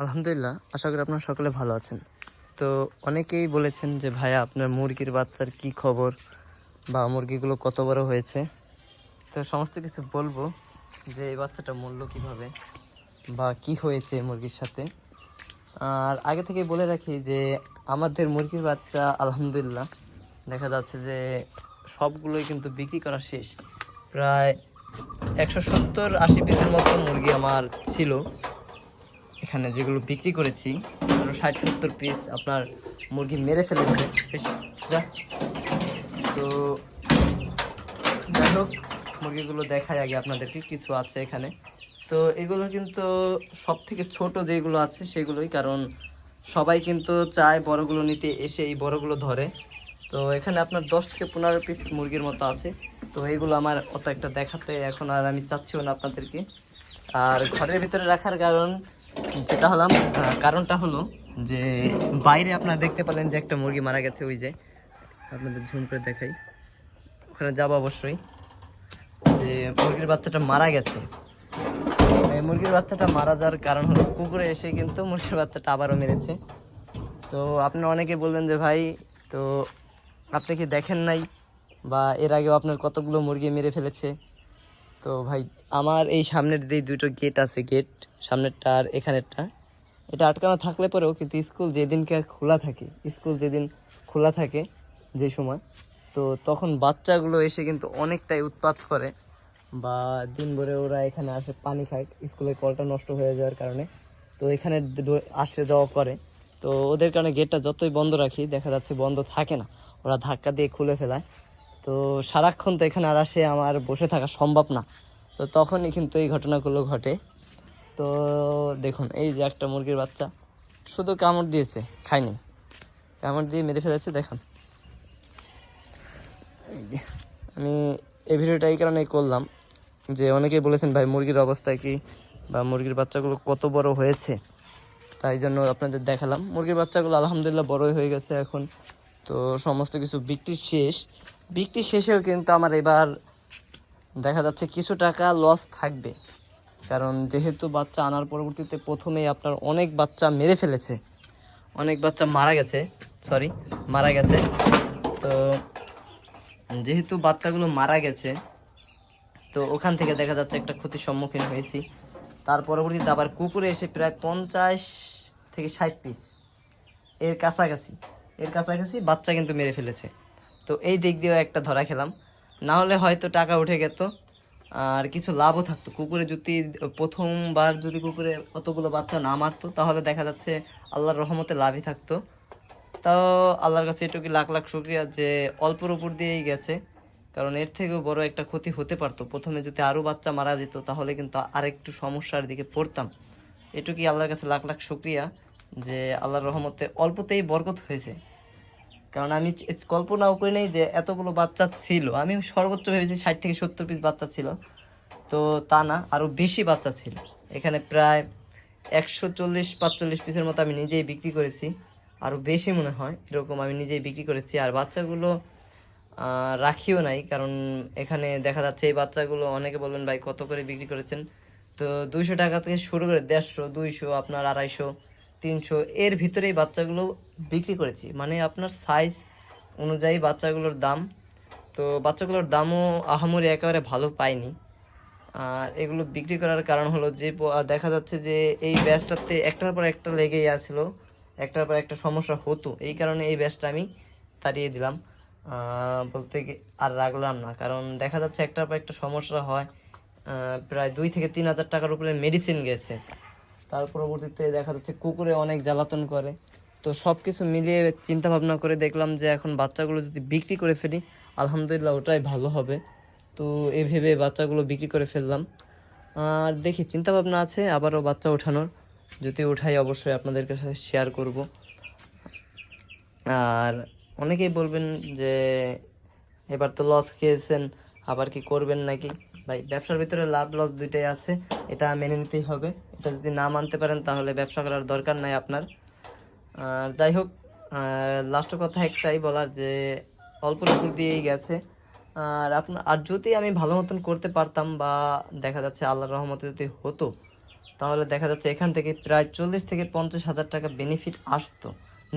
আলহামদুলিল্লাহ, আশা করি আপনারা সকলে ভালো আছেন। তো অনেকেই বলেছেন যে ভাইয়া আপনার মুরগির বাচ্চার কি খবর বা মুরগিগুলো কত বড় হয়েছে। তো সমস্ত কিছু বলবো যে এই বাচ্চাটা মূল্য কিভাবে বা কি হয়েছে মুরগির সাথে। আর আগে থেকে বলে রাখি যে আমাদের মুরগির বাচ্চা আলহামদুলিল্লাহ দেখা যাচ্ছে যে সবগুলোই কিন্তু বিক্রি করা শেষ। প্রায় 170-80 পিসের মতো মুরগি আমার ছিল এখানে, যেগুলো বিক্রি করেছি। আরো 60-70 পিস আপনার মুরগি মেরে ফেলেছে। বেশ, যা। তো যাই হোক, মুরগিগুলো দেখাই আগে আপনাদেরকে, কিছু আছে এখানে। তো এগুলো কিন্তু সব থেকে ছোট যেগুলো আছে সেগুলোই, কারণ সবাই কিন্তু চায় বড়গুলো নিতে, এসে এই বড়গুলো ধরে। তো এখানে আপনার 10 থেকে 15 পিস মুরগির মতো আছে। তো এইগুলো আমার অত একটা দেখাতে এখন আর আমি চাচ্ছিও না আপনাদেরকে। আর ঘরের ভিতরে রাখার কারণটা হলো যে বাইরে আপনারা দেখতে পেলেন যে একটা মুরগি মারা গেছে, ওই যে আপনাদের ঝুম করে দেখাই, ওখানে যাবো অবশ্যই। যে মুরগির বাচ্চাটা মারা গেছে, এই মুরগির বাচ্চাটা মারা যাওয়ার কারণ হলো কুকুরে এসে কিন্তু মুরগির বাচ্চাটা আবারও মেরেছে। তো আপনারা অনেকে বলবেন যে ভাই, তো আপনি কি দেখেন নাই বা এর আগেও আপনার কতগুলো মুরগি মেরে ফেলেছে? তো ভাই, আমার এই সামনের যে দুটো গেট আছে, গেট সামনেরটা আর এখানেরটা, এটা আটকানো থাকলে পরেও কিন্তু স্কুল যেদিন খোলা থাকে যে সময়, তো তখন বাচ্চাগুলো এসে কিন্তু অনেকটাই উৎপাত করে, বা দিন ভরে ওরা এখানে আসে পানি খায়, স্কুলের কলটা নষ্ট হয়ে যাওয়ার কারণে। তো এখানে আসে যাওয়া করে। তো ওদের কারণে গেটটা যতই বন্ধ রাখি দেখা যাচ্ছে বন্ধ থাকে না, ওরা ধাক্কা দিয়ে খুলে ফেলায়। তো সারাক্ষণ তো এখানে আর আসে আমার বসে থাকা সম্ভব না। তো তখনই কিন্তু এই ঘটনাগুলো ঘটে। তো দেখুন, এই যে একটা মুরগির বাচ্চা শুধু কামড় দিয়েছে, খায়নি, কামড় দিয়ে মেরে ফেলেছে। দেখুন, এই যে আমি এই ভিডিওটা এই কারণেই করলাম যে অনেকেই বলেছেন ভাই মুরগির অবস্থা কি বা মুরগির বাচ্চাগুলো কত বড় হয়েছে, তাই জন্য আপনাদের দেখালাম। মুরগির বাচ্চাগুলো আলহামদুলিল্লাহ বড়ই হয়ে গেছে এখন। তো সমস্ত কিছু বিক্রি শেষেও কিন্তু আমার এবার দেখা যাচ্ছে কিছু টাকা লস থাকবে, কারণ যেহেতু বাচ্চা আনার পরবর্তীতে প্রথমেই আপনার অনেক বাচ্চা মেরে ফেলেছে, অনেক বাচ্চা মারা গেছে। তো যেহেতু বাচ্চাগুলো মারা গেছে, তো ওখান থেকে দেখা যাচ্ছে একটা ক্ষতির সম্মুখীন হয়েছি। তার পরবর্তীতে আবার কুকুরে এসে প্রায় 50 থেকে 60 পিস এর কাছাকাছি বাচ্চা কিন্তু মেরে ফেলেছে। তো এই দিক দিয়েও একটা ধরা খেলাম, না হলে হয়তো টাকা উঠে যেত আর কিছু লাভও থাকতো। প্রথমবার যদি কুকুরে অতগুলো বাচ্চা না মারতো, তাহলে দেখা যাচ্ছে আল্লাহর রহমতে লাভই থাকতো। তাও আল্লাহর কাছে এটুকু লাখ লাখ শুকরিয়া যে অল্পর উপর দিয়েই গেছে, কারণ এর থেকেও বড় একটা ক্ষতি হতে পারতো। প্রথমে যদি আরো বাচ্চা মারা যেত তাহলে কিন্তু আরেকটু সমস্যার দিকে পড়তাম। এটুকুই আল্লাহর কাছে লাখ লাখ শুকরিয়া যে আল্লাহর রহমতে অল্পতেই বরকত হয়েছে। কারণ আমি কল্পনাও করি নাই যে এতগুলো বাচ্চা ছিল। আমি সর্বোচ্চ ভেবেছি 60 থেকে 70 পিস বাচ্চা ছিল, তো তা না, আরো বেশি বাচ্চা ছিল। এখানে প্রায় 140-45 পিসের মতো আমি নিজেই বিক্রি করেছি, আরো বেশি মনে হয় এরকম আমি নিজেই বিক্রি করেছি। আর বাচ্চাগুলো রাখিও নাই, কারণ এখানে দেখা যাচ্ছে এই বাচ্চাগুলো অনেকে বলবেন ভাই কত করে বিক্রি করেছেন। তো 200 টাকা থেকে শুরু করে 150, 200, আপনার 250, 300 এর ভিতরেই বাচ্চাগুলো বিক্রি করেছি, মানে আপনার সাইজ অনুযায়ী বাচ্চাগুলোর দাম। তো বাচ্চাগুলোর দামও আহামরি একেবারে ভালো পাইনি। আর এগুলো বিক্রি করার কারণ হলো যে দেখা যাচ্ছে যে এই ব্যাচটাতে একটার পর একটা লেগেই আছিল, একটার পর একটা সমস্যা হতো, এই কারণে এই ব্যাচটা আমি তাড়িয়ে দিলাম। আর রাখলাম না, কারণ দেখা যাচ্ছে একটার পর একটা সমস্যা হয়। প্রায় 2 থেকে 3 হাজার টাকার উপরে মেডিসিন গেছে। তার পরবর্তীতে দেখা যাচ্ছে কুকুরে অনেক জ্বালাতন করে। তো সব কিছু মিলিয়ে চিন্তা ভাবনা করে দেখলাম যে এখন বাচ্চাগুলো যদি বিক্রি করে ফেলি, আলহামদুলিল্লাহ ওটাই ভালো হবে। তো এই ভেবে বাচ্চাগুলো বিক্রি করে ফেললাম। আর দেখি, চিন্তা ভাবনা আছে আবারও বাচ্চা ওঠানোর, যদি ওঠাই অবশ্যই আপনাদের কাছে শেয়ার করব। আর অনেকেই বলবেন যে এবার তো লস খেয়েছেন, আবার কি করবেন নাকি? ভাই, ব্যবসার ভিতরে লাভ লস দুইটাই আছে, এটা মেনে নিতেই হবে। এটা যদি না মানতে পারেন তাহলে ব্যবসা করার দরকার নাই আপনার। আর যাই হোক, লাস্ট কথা একটাই বলার যে অল্প উপর দিয়েই গেছে। আর যদি আমি ভালো মতন করতে পারতাম বা দেখা যাচ্ছে আল্লাহর রহমতে যদি হতো, তাহলে দেখা যাচ্ছে এখান থেকে প্রায় 40 থেকে 50 হাজার টাকা বেনিফিট আসতো,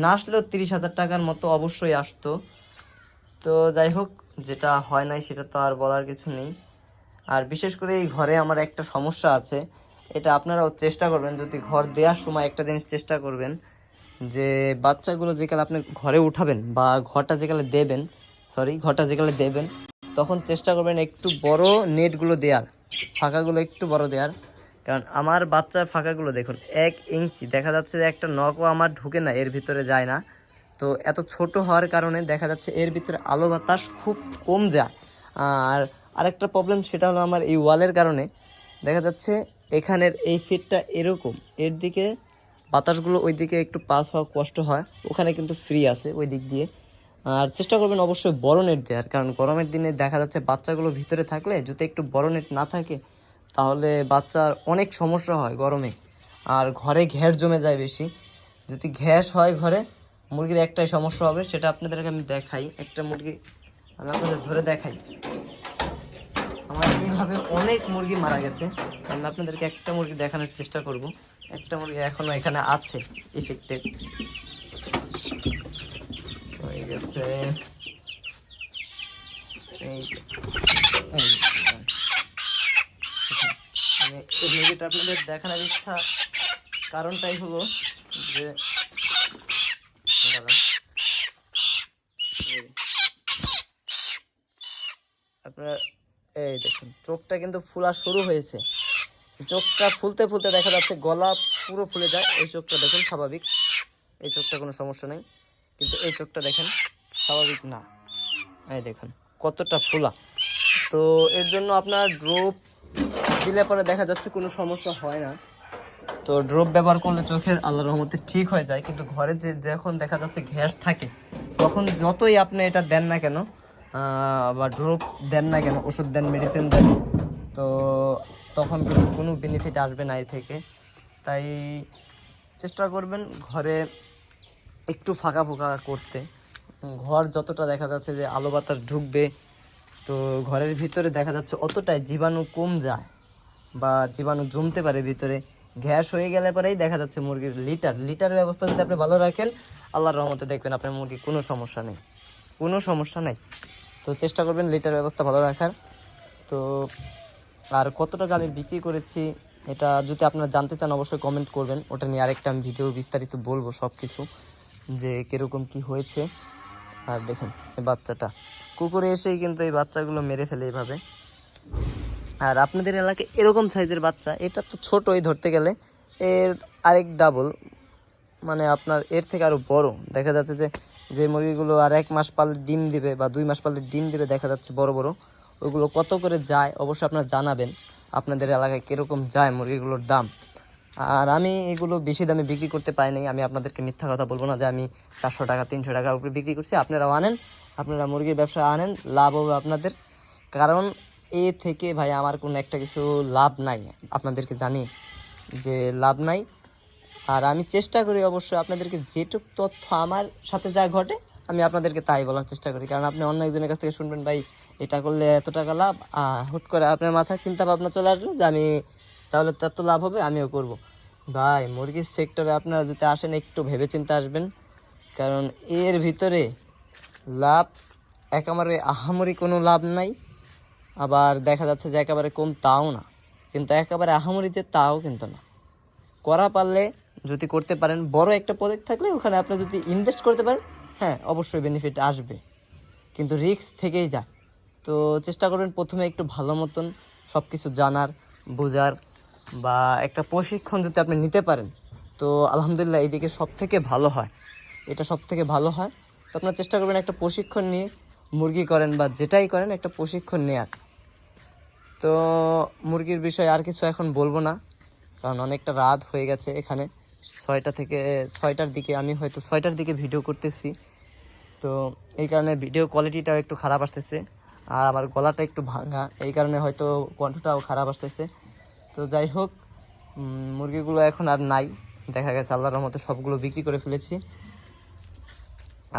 না আসলেও 30 হাজার টাকার মতো অবশ্যই আসতো। তো যাই হোক, যেটা হয় নাই সেটা তো আর বলার কিছু নেই। আর বিশেষ করে এই ঘরে আমার একটা সমস্যা আছে, এটা আপনারাও চেষ্টা করবেন, যদি ঘর দেওয়ার সময় একটা জিনিস চেষ্টা করবেন যে বাচ্চাগুলো যেকালে আপনি ঘরে উঠাবেন বা ঘরটা যেকালে দেবেন তখন চেষ্টা করবেন একটু বড় নেটগুলো দেওয়ার, ফাঁকাগুলো একটু বড় দেওয়ার। কারণ আমার বাচ্চার ফাঁকাগুলো দেখুন 1 ইঞ্চি, দেখা যাচ্ছে যে একটা নখও আমার ঢুকে না, এর ভিতরে যায় না। তো এত ছোট হওয়ার কারণে দেখা যাচ্ছে এর ভিতরে আলো বাতাস খুব কম যায়। আর আরেকটা প্রবলেম সেটা হলো আমার এই ওয়ালের কারণে দেখা যাচ্ছে এখানের এই ফিটটা এরকম, এর দিকে বাতাসগুলো ওই দিকে একটু পাস হওয়া কষ্ট হয়, ওখানে কিন্তু ফ্রি আছে ওই দিক দিয়ে। আর চেষ্টা করবেন অবশ্যই বড় নেট দেওয়ার, কারণ গরমের দিনে দেখা যাচ্ছে বাচ্চাগুলো ভিতরে থাকলে যদি একটু বড় নেট না থাকে তাহলে বাচ্চার অনেক সমস্যা হয় গরমে। আর ঘরে ঘ্যাস জমে যায় বেশি, যদি গ্যাস হয় ঘরে মুরগির একটাই সমস্যা হবে, সেটা আপনাদেরকে আমি দেখাই। একটা মুরগি আমি আপনাদের ধরে দেখাই, আমার এইভাবে অনেক মুরগি মারা গেছে। আমি আপনাদেরকে একটা মুরগি দেখানোর চেষ্টা করব। একটা মুরগি এখনো এখানে আছে ইফেক্টেড হয়ে গেছে। এই এই মানে এই মুরগিটা আপনাদের দেখানোর ইচ্ছা কারণটাই হলো যে দাঁড়ান, আপনারা এই দেখুন চোখটা কিন্তু ফোলা শুরু হয়েছে, চোখটা ফুলতে ফুলতে দেখা যাচ্ছে গলা পুরো ফুলে যায়। এই চোখটা দেখুন স্বাভাবিক, এই চোখটা কোনো সমস্যা নেই, কিন্তু এই চোখটা দেখেন স্বাভাবিক না। এই দেখুন কতটা ফোলা। তো এর জন্য আপনার ড্রপ দিলে পরে দেখা যাচ্ছে কোনো সমস্যা হয় না। তো ড্রপ ব্যবহার করলে চোখের আল্লাহর রহমতে ঠিক হয়ে যায়, কিন্তু ঘরে যখন দেখা যাচ্ছে গ্যাস থাকে তখন যতই আপনি এটা দেন না কেন বা ড্রপ দেন না কেন, ওষুধ দেন, মেডিসিন দেন, তো তখন কিন্তু কোনো বেনিফিট আসবে না এই থেকে। তাই চেষ্টা করবেন ঘরে একটু ফাঁকা ফোঁকা করতে, ঘর যতটা দেখা যাচ্ছে যে আলো বাতাস ঢুকবে, তো ঘরের ভিতরে দেখা যাচ্ছে অতটাই জীবাণু কম যায় বা জীবাণু জমতে পারে ভিতরে। গ্যাস হয়ে গেলে পরেই দেখা যাচ্ছে মুরগির লিটার ব্যবস্থা যদি আপনি ভালো রাখেন আল্লাহর রহমতে দেখবেন আপনার মুরগি কোনো সমস্যা নেই, কোনো সমস্যা নেই। তো চেষ্টা করবেন লিটার ব্যবস্থা ভালো রাখার। তো আর কত টাকা আমি বিক্রি করেছি এটা যদি আপনারা জানতে চান অবশ্যই কমেন্ট করবেন, ওটা নিয়ে আরেকটা আমি ভিডিও বিস্তারিত বলবো সব কিছু, যে কীরকম কি হয়েছে। আর দেখুন এই বাচ্চাটা কুকুরে এসেই কিন্তু এই বাচ্চাগুলো মেরে ফেলে এইভাবে। আর আপনাদের এলাকায় এরকম সাইজের বাচ্চা, এটা তো ছোটই ধরতে গেলে, এর আরেক ডাবল, মানে আপনার এর থেকে আরও বড়। দেখা যাচ্ছে যে যে মুরগিগুলো আর 1 মাস পারলে ডিম দিবে বা 2 মাস পারলে ডিম দিবে দেখা যাচ্ছে বড় বড়, ওইগুলো কত করে যায় অবশ্যই আপনারা জানাবেন আপনাদের এলাকায় কীরকম যায় মুরগিগুলোর দাম। আর আমি এগুলো বেশি দামে বিক্রি করতে পারি নাই, আমি আপনাদেরকে মিথ্যা কথা বলবো না যে আমি 400 টাকা 300 টাকার উপরে বিক্রি করছি। আপনারাও আনেন, আপনারা মুরগির ব্যবসা আনেন, লাভ হবে আপনাদের। কারণ এ থেকে ভাই আমার কোনো একটা কিছু লাভ নাই, আপনাদেরকে জানি যে লাভ নাই। আর আমি চেষ্টা করি অবশ্যই আপনাদেরকে যেটুক তথ্য আমার সাথে যা ঘটে আমি আপনাদেরকে তাই বলার চেষ্টা করি। কারণ আপনি অন্য একজনের কাছ থেকে শুনবেন ভাই এটা করলে এত টাকা লাভ, হুট করে আপনার মাথায় চিন্তা ভাবনা চলে আসবে যে আমি তাহলে তার তো লাভ হবে আমিও করব। ভাই মুরগির সেক্টরে আপনারা যদি আসেন একটু ভেবেচিন্তে আসবেন, কারণ এর ভিতরে লাভ একেবারে আহামরি কোনো লাভ নাই, আবার দেখা যাচ্ছে যে একেবারে কম তাও না, কিন্তু একেবারে আহামরি যে তাও কিন্তু না। করা পারলে যদি করতে পারেন, বড় একটা প্রজেক্ট থাকলে ওখানে আপনি যদি ইনভেস্ট করতে পারেন, হ্যাঁ অবশ্যই বেনিফিট আসবে, কিন্তু রিস্ক থেকেই যায়। তো চেষ্টা করবেন প্রথমে একটু ভালো মতন সব কিছু জানার, বোঝার, বা একটা প্রশিক্ষণ যদি আপনি নিতে পারেন তো আলহামদুলিল্লাহ এইদিকে সব থেকে ভালো হয়, এটা সব থেকে ভালো হয়। তো আপনার চেষ্টা করবেন একটা প্রশিক্ষণ নিয়ে মুরগি করেন বা যেটাই করেন একটা প্রশিক্ষণ নেওয়ার। তো মুরগির বিষয়ে আর কিছু এখন বলবো না, কারণ অনেকটা রাত হয়ে গেছে, এখানে 6টার দিকে আমি হয়তো 6টার দিকে ভিডিও করতেছি, তো এই কারণে ভিডিও কোয়ালিটিটাও একটু খারাপ আসতেছে, আর আমার গলাটা একটু ভাঙা, এই কারণে হয়তো কণ্ঠটাও খারাপ আসতেছে। তো যাই হোক, মুরগিগুলো এখন আর নাই, দেখা গেছে আল্লাহর রহমতে সবগুলো বিক্রি করে ফেলেছি।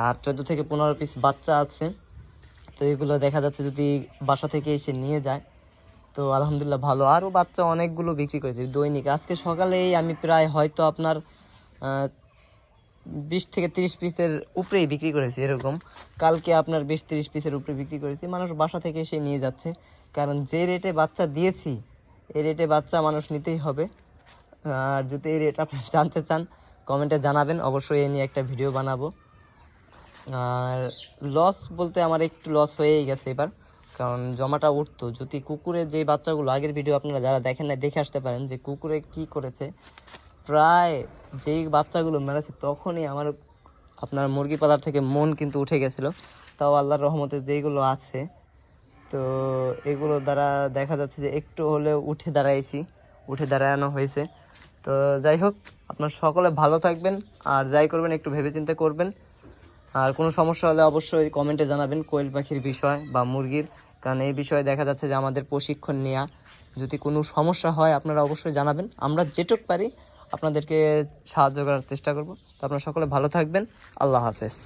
আর 14 থেকে 15 পিস বাচ্চা আছে, তো এগুলো দেখা যাচ্ছে যদি বাসা থেকে এসে নিয়ে যায় তো আলহামদুলিল্লাহ ভালো, আরও বাচ্চা অনেকগুলো বিক্রি করেছি দৈনিক। আজকে সকালেই আমি প্রায় হয়তো আপনার 20 থেকে 30 পিসের উপরেই বিক্রি করেছি এরকম। কালকে আপনার 20-30 পিসের উপরে বিক্রি করেছি। মানুষ বাসা থেকে এসে নিয়ে যাচ্ছে, কারণ যে রেটে বাচ্চা দিয়েছি এই রেটে বাচ্চা মানুষ নিতেই হবে। আর যদি এই রেট আপনি জানতে চান কমেন্টে জানাবেন, অবশ্যই এ নিয়ে একটা ভিডিও বানাবো। আর লস বলতে আমার একটু লস হয়েই গেছে এবার, কারণ জমাটা উঠতো। যদি কুকুরে যে বাচ্চাগুলো, আগের ভিডিও আপনারা যারা দেখেন না দেখে আসতে পারেন যে কুকুরে কি করেছে। প্রায় যেই বাচ্চাগুলো মেরেছে তখনই আমার আপনার মুরগি পালার থেকে মন কিন্তু উঠে গেছিলো। তাও আল্লাহর রহমতে যেইগুলো আছে, তো এগুলো দ্বারা দেখা যাচ্ছে যে একটু হলেও উঠে দাঁড়ানো হয়েছে। তো যাই হোক, আপনার সকলে ভালো থাকবেন, আর যাই করবেন একটু ভেবেচিন্তে করবেন। আর কোনো সমস্যা হলে অবশ্যই কমেন্টে জানাবেন, কোয়েল পাখির বিষয় বা মুরগির, কারণ এই বিষয়ে দেখা যাচ্ছে যে আমাদের প্রশিক্ষণ নেওয়া। যদি কোনো সমস্যা হয় আপনারা অবশ্যই জানাবেন, আমরা যেটুক পারি আপনাদেরকে সাহায্য করার চেষ্টা করব। তো আপনারা সকলে ভালো থাকবেন, আল্লাহ হাফেজ।